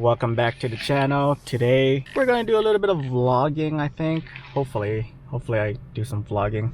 welcome back to the channel. Today we're going to do a little bit of vlogging, I think. Hopefully I do some vlogging.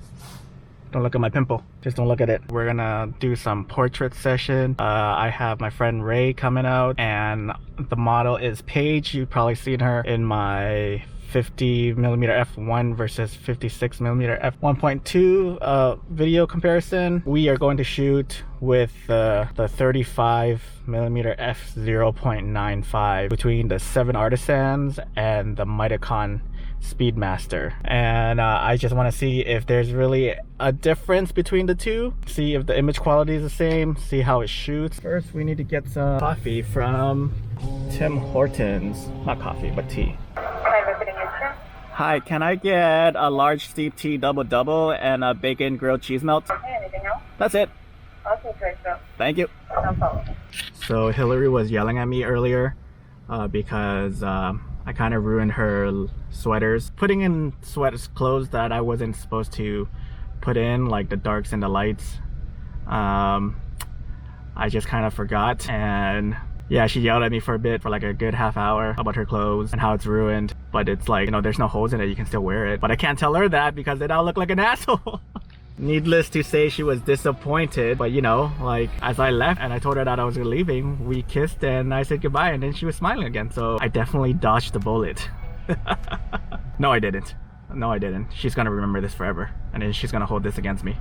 Don't look at my pimple, just don't look at it. We're gonna do some portrait session. I have my friend Ray coming out, and the model is Paige. You've probably seen her in my 50mm f1 versus 56mm f1.2 video comparison. We are going to shoot with the 35mm f0.95 between the 7Artisans and the Mitakon Speedmaster, and I just want to see if there's really a difference between the two, see if the image quality is the same, see how it shoots. First we need to get some coffee from Tim Hortons. Not coffee, but tea. Hi, can I get a large steep tea double and a bacon grilled cheese melt? Okay, anything else? That's it. Okay, great, so. Thank you. No problem. So Hillary was yelling at me earlier because I kind of ruined her sweaters. Putting in clothes that I wasn't supposed to put in, like the darks and the lights. I just kind of forgot, and yeah, she yelled at me for a bit, for like a good half hour, about her clothes and how it's ruined. But it's like, you know, there's no holes in it, you can still wear it. But I can't tell her that because then I'll look like an asshole. Needless to say, she was disappointed, but you know, like, as I left and I told her that I was leaving, we kissed and I said goodbye, and then she was smiling again. So I definitely dodged the bullet. No, I didn't. No, I didn't. She's gonna remember this forever, and then she's gonna hold this against me.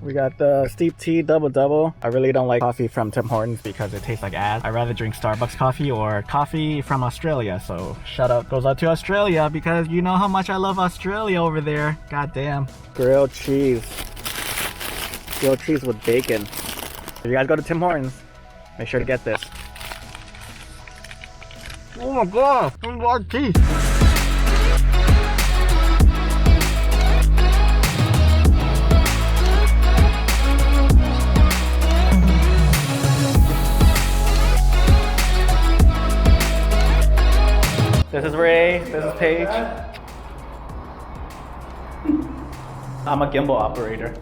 We got the steep tea double. I really don't like coffee from Tim Hortons because it tastes like ass. I'd rather drink Starbucks coffee or coffee from Australia. So shout out goes out to Australia, because you know how much I love Australia over there. God damn. Grilled cheese with bacon. If you guys go to Tim Hortons, make sure to get this. Oh my god, a lot of tea. This is Ray, this is Paige. I'm a gimbal operator.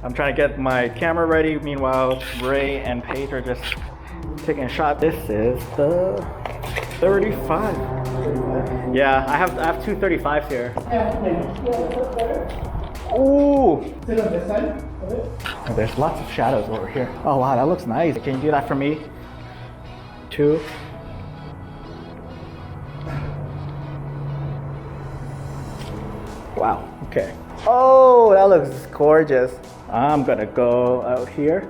I'm trying to get my camera ready. Meanwhile, Ray and Paige are just taking a shot. This is the 35. Yeah, I have two 35s here. Ooh! Sit on this side of it. Oh, there's lots of shadows over here. Oh wow, that looks nice. Can you do that for me? 2. Wow, okay. Oh, that looks gorgeous. I'm gonna go out here.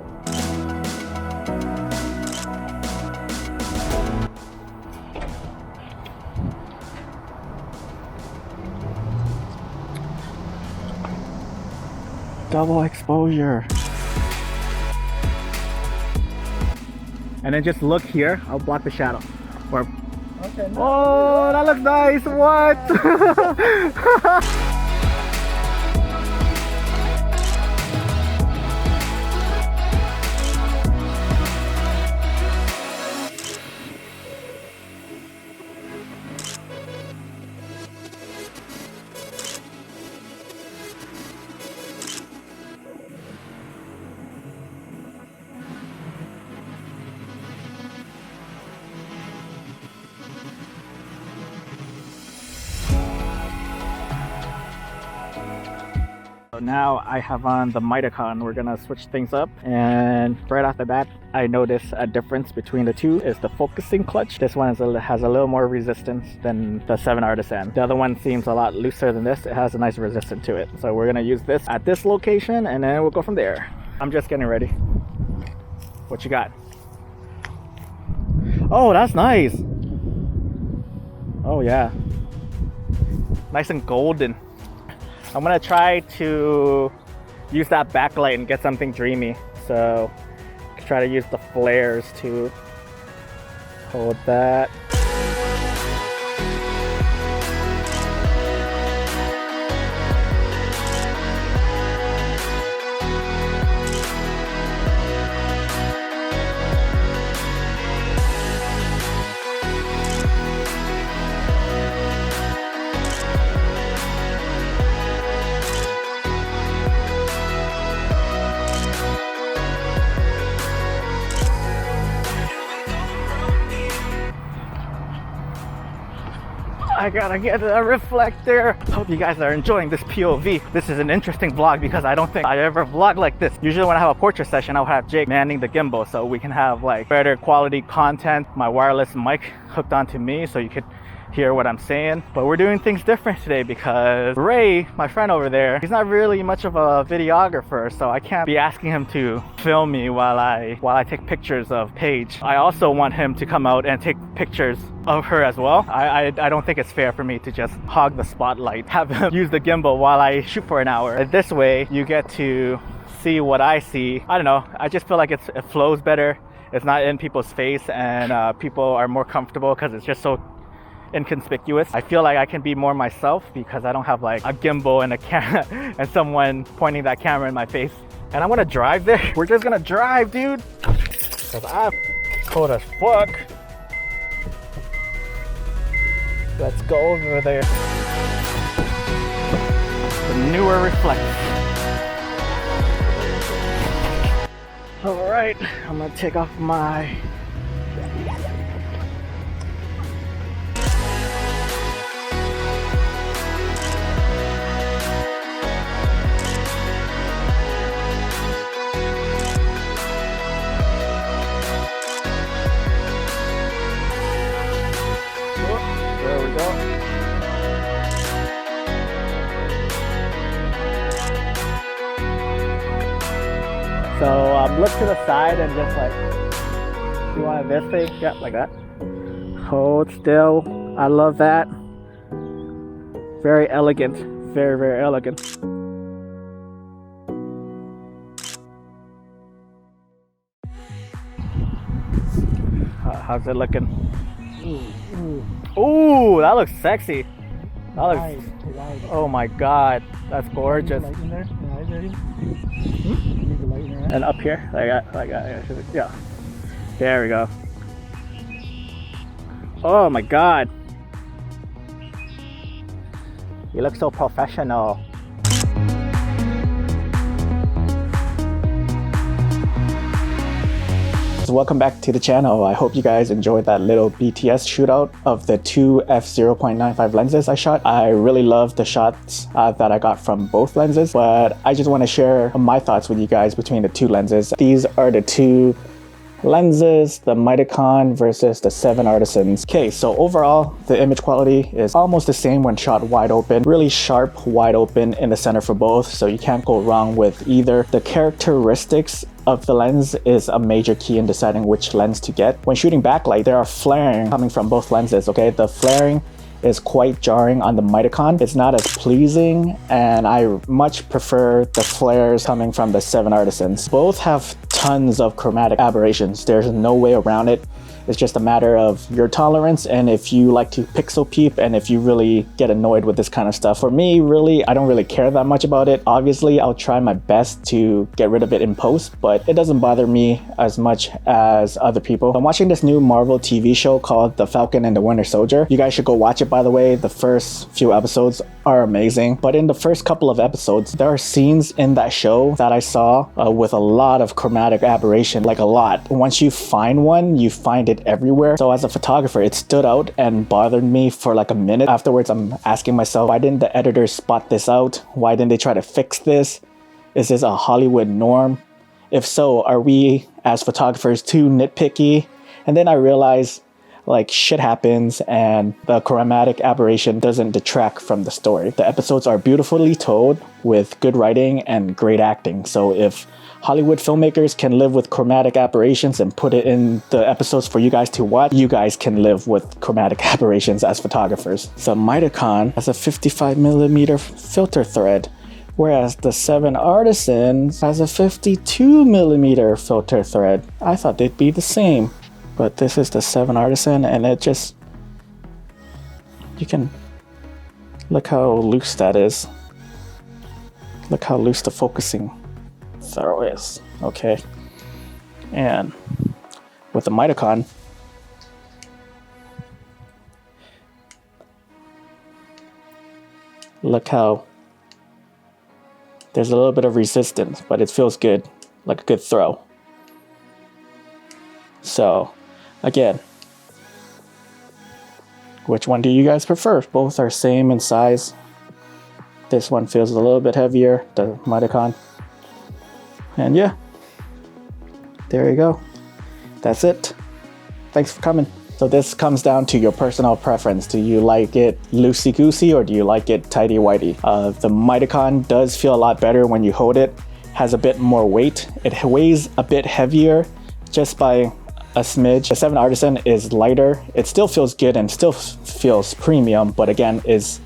Double exposure. And then just look here, I'll block the shadow. Or, okay, nice. Oh, that looks nice, what? Now I have on the Mitakon. We're gonna switch things up, and right off the bat I notice a difference between the two is the focusing clutch. This one has a little more resistance than the 7Artisan. The other one seems a lot looser than this. It has a nice resistance to it. So we're gonna use this at this location, and then we'll go from there. I'm just getting ready. What you got? Oh, that's nice. Oh yeah, nice and golden. I'm gonna try to use that backlight and get something dreamy. So try to use the flares to hold that. I gotta get a reflector. Hope you guys are enjoying this POV. This is an interesting vlog because I don't think I ever vlog like this. Usually when I have a portrait session, I'll have Jake manning the gimbal so we can have like better quality content. My wireless mic hooked onto me so you could hear what I'm saying. But we're doing things different today because Ray, my friend over there, he's not really much of a videographer, so I can't be asking him to film me while I take pictures of Paige. I also want him to come out and take pictures of her as well. I don't think it's fair for me to just hog the spotlight, have him use the gimbal while I shoot for an hour. And this way you get to see what I see. I don't know, I just feel like it flows better. It's not in people's face, and people are more comfortable because it's just so inconspicuous. I feel like I can be more myself because I don't have like a gimbal and a camera and someone pointing that camera in my face. And I want to drive there. We're just gonna drive, dude, because I'm cold as fuck. Let's go over there. The newer reflector. All right, I'm gonna take off my So look to the side and just like, you want this thing? Yeah, like that. Hold still. I love that. Very elegant. Very, very elegant. How's it looking? Ooh, that looks sexy. That looks. Oh my god, that's gorgeous. And up here, like that, yeah. There we go. Oh my god. You look so professional. Welcome back to the channel. I hope you guys enjoyed that little BTS shootout of the two f/0.95 lenses I shot. I really love the shots that I got from both lenses, but I just want to share my thoughts with you guys between the two lenses. These are the two lenses, the Mitakon versus the 7Artisans. Okay, so overall, the image quality is almost the same when shot wide open. Really sharp, wide open in the center for both, so you can't go wrong with either. The characteristics of the lens is a major key in deciding which lens to get. When shooting backlight, there are flaring coming from both lenses, okay? The flaring is quite jarring on the Mitakon. It's not as pleasing, and I much prefer the flares coming from the 7Artisans. Both have tons of chromatic aberrations. There's no way around it. It's just a matter of your tolerance and if you like to pixel peep and if you really get annoyed with this kind of stuff. For me, really, I don't really care that much about it. Obviously, I'll try my best to get rid of it in post, but it doesn't bother me as much as other people. I'm watching this new Marvel TV show called The Falcon and the Winter Soldier. You guys should go watch it, by the way. The first few episodes are amazing. But in the first couple of episodes, there are scenes in that show that I saw with a lot of chromatic aberration, like a lot. Once you find one, you find it everywhere. So as a photographer, it stood out and bothered me for like a minute. Afterwards, I'm asking myself, why didn't the editors spot this out? Why didn't they try to fix this? Is this a Hollywood norm? If so, are we as photographers too nitpicky? And then I realized like shit happens and the chromatic aberration doesn't detract from the story. The episodes are beautifully told with good writing and great acting. So if Hollywood filmmakers can live with chromatic aberrations and put it in the episodes for you guys to watch, you guys can live with chromatic aberrations as photographers. So Mitakon has a 55mm filter thread, whereas the 7Artisans has a 52mm filter thread. I thought they'd be the same, but this is the 7Artisan, and it just, you can look how loose that is. Look how loose the focusing throw is, okay? And with the Mitakon, look how there's a little bit of resistance, but it feels good, like a good throw. So again, Which one do you guys prefer? Both are same in size. This one feels a little bit heavier, the Mitakon. And yeah, there you go. That's it. Thanks for coming. So this comes down to your personal preference. Do you like it loosey-goosey or do you like it tighty-whitey? The Mitakon does feel a lot better when you hold it. Has a bit more weight. It weighs a bit heavier just by a smidge. The 7Artisan is lighter. It still feels good and still feels premium, but again is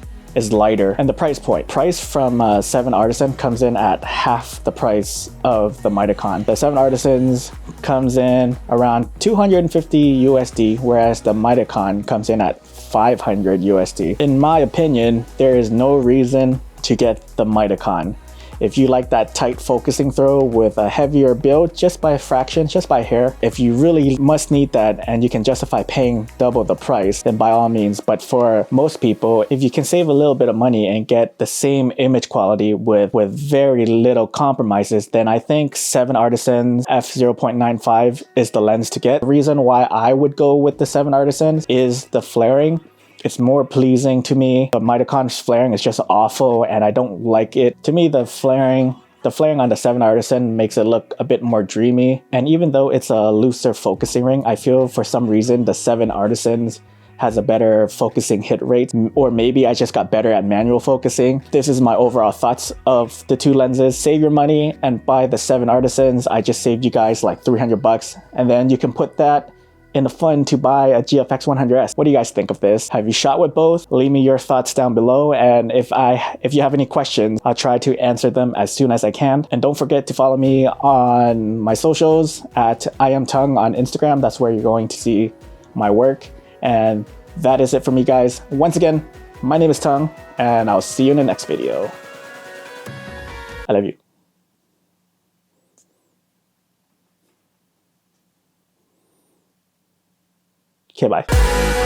lighter. And the price point. Price from 7Artisan comes in at half the price of the Mitakon. The 7Artisans comes in around 250 USD, whereas the Mitakon comes in at 500 USD. In my opinion, there is no reason to get the Mitakon. If you like that tight focusing throw with a heavier build, just by a fraction, just by hair, if you really must need that and you can justify paying double the price, then by all means. But for most people, if you can save a little bit of money and get the same image quality with very little compromises, then I think 7Artisans f.95 is the lens to get. The reason why I would go with the 7Artisans is the flaring. It's more pleasing to me, but Mitakon's flaring is just awful and I don't like it. To me, the flaring on the 7Artisan makes it look a bit more dreamy. And even though it's a looser focusing ring, I feel for some reason the 7Artisans has a better focusing hit rate, or maybe I just got better at manual focusing. This is my overall thoughts of the two lenses. Save your money and buy the 7Artisans. I just saved you guys like 300 bucks, and then you can put that in the fund to buy a GFX 100S. What do you guys think of this? Have you shot with both? Leave me your thoughts down below, and if you have any questions, I'll try to answer them as soon as I can. And don't forget to follow me on my socials at Iamtongue on Instagram. That's where you're going to see my work. And that is it for me, guys. Once again, my name is Tongue, and I'll see you in the next video. I love you. Okay, bye.